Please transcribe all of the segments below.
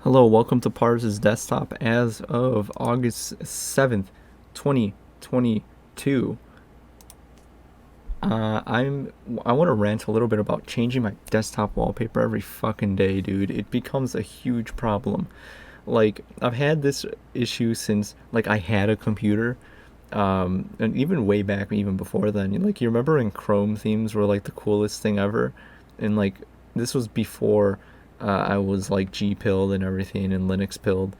Hello, welcome to Pars's Desktop as of August 7th, 2022. I want to rant a little bit about changing my desktop wallpaper every fucking day, dude. It becomes a huge problem. Like, I've had this issue since like I had a computer. And even way back, even before then, like you remember when Chrome themes were like the coolest thing ever, and like this was before I was like G pilled and everything, and Linux pilled,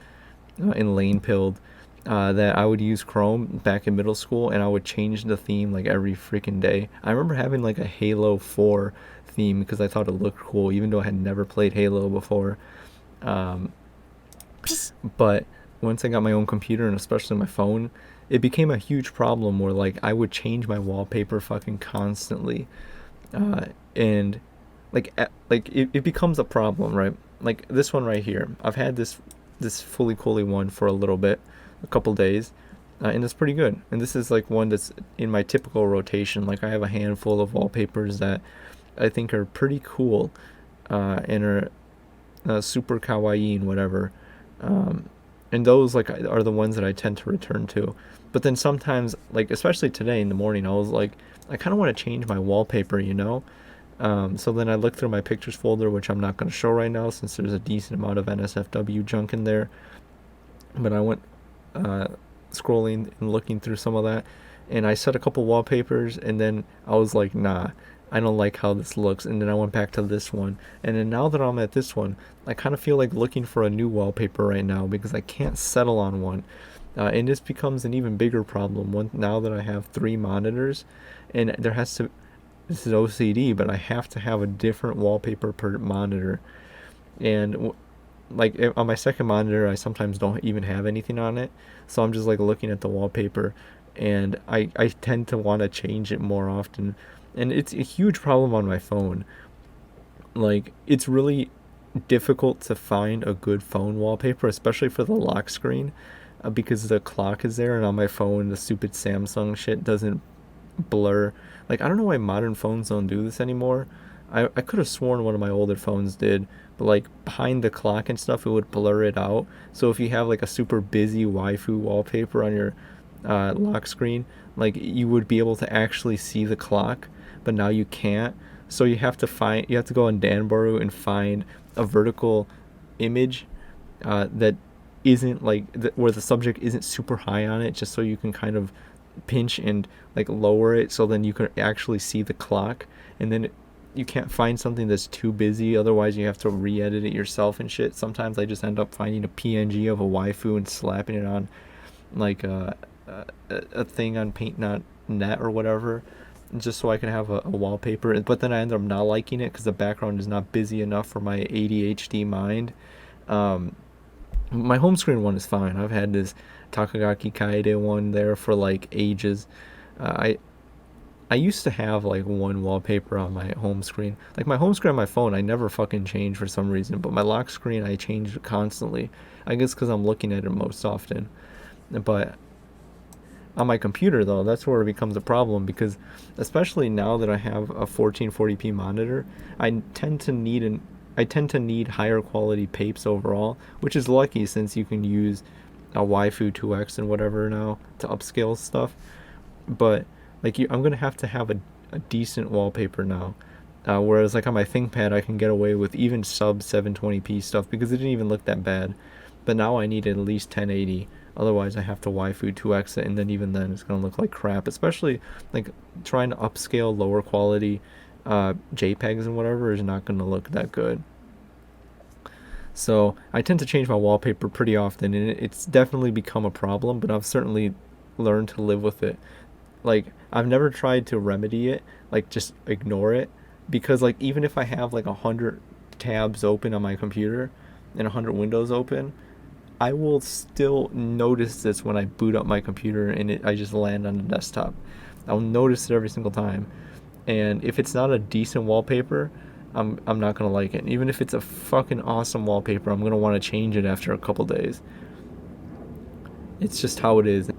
and Lane pilled. That I would use Chrome back in middle school, and I would change the theme like every freaking day. I remember having like a Halo 4 theme because I thought it looked cool, even though I had never played Halo before. Um, but once I got my own computer and especially my phone, it became a huge problem where like I would change my wallpaper fucking constantly, and it becomes a problem, right? Like this one right here, I've had this fully coolly one for a little bit, a couple days, and it's pretty good. And this is like one that's in my typical rotation. Like I have a handful of wallpapers that I think are pretty cool, and are super kawaii and whatever. Um, and those like are the ones that I tend to return to. But then sometimes, like especially today in the morning, I was like, I kind of want to change my wallpaper, you know. So then I looked through my pictures folder, which I'm not going to show right now since there's a decent amount of NSFW junk in there. But I went uh, scrolling and looking through some of that, and I set a couple wallpapers, and then I was like, nah, I don't like how this looks. And then I went back to this one, and then now that I'm at this one, I kind of feel like looking for a new wallpaper right now because I can't settle on one. And this becomes an even bigger problem now that I have three monitors, and there has to. This is OCD, but I have to have a different wallpaper per monitor. And like on my second monitor, I sometimes don't even have anything on it, so I'm just like looking at the wallpaper, and I tend to want to change it more often, and it's a huge problem on my phone. Like it's really difficult to find a good phone wallpaper, especially for the lock screen, because the clock is there, and on my phone, the stupid Samsung shit doesn't blur. Like I don't know why modern phones don't do this anymore. I could have sworn one of my older phones did, but like behind the clock and stuff, it would blur it out. So if you have like a super busy waifu wallpaper on your lock screen, like you would be able to actually see the clock, but now you can't. So you have to go on Danbaru and find a vertical image that isn't like where the subject isn't super high on it, just so you can kind of pinch and like lower it so then you can actually see the clock. And then you can't find something that's too busy, otherwise you have to re-edit it yourself and shit. Sometimes I just end up finding a PNG of a waifu and slapping it on like a thing on paint.net or whatever, just so I can have a wallpaper. But then I end up not liking it because the background is not busy enough for my ADHD mind. um, my home screen one is fine. I've had this Takagaki Kaede one there for like ages. I used to have like one wallpaper on my home screen. Like my home screen on my phone, I never fucking change for some reason, but my lock screen I change constantly. I guess because I'm looking at it most often. But on my computer though, that's where it becomes a problem because especially now that I have a 1440p monitor, I tend to need higher quality papes overall, which is lucky since you can use a waifu 2x and whatever now to upscale stuff. But like I'm gonna have to have a decent wallpaper now. Whereas like on my ThinkPad, I can get away with even sub 720p stuff because it didn't even look that bad. But now I need at least 1080. Otherwise, I have to waifu 2x it, and then even then, it's gonna look like crap. Especially like trying to upscale lower quality JPEGs and whatever is not gonna look that good. So I tend to change my wallpaper pretty often, and it's definitely become a problem. But I've certainly learned to live with it. Like I've never tried to remedy it, like just ignore it, because like even if I have like 100 tabs open on my computer and 100 windows open, I will still notice this when I boot up my computer and I just land on the desktop. I'll notice it every single time. And if it's not a decent wallpaper, I'm not gonna like it. Even if it's a fucking awesome wallpaper, I'm gonna want to change it after a couple days. It's just how it is.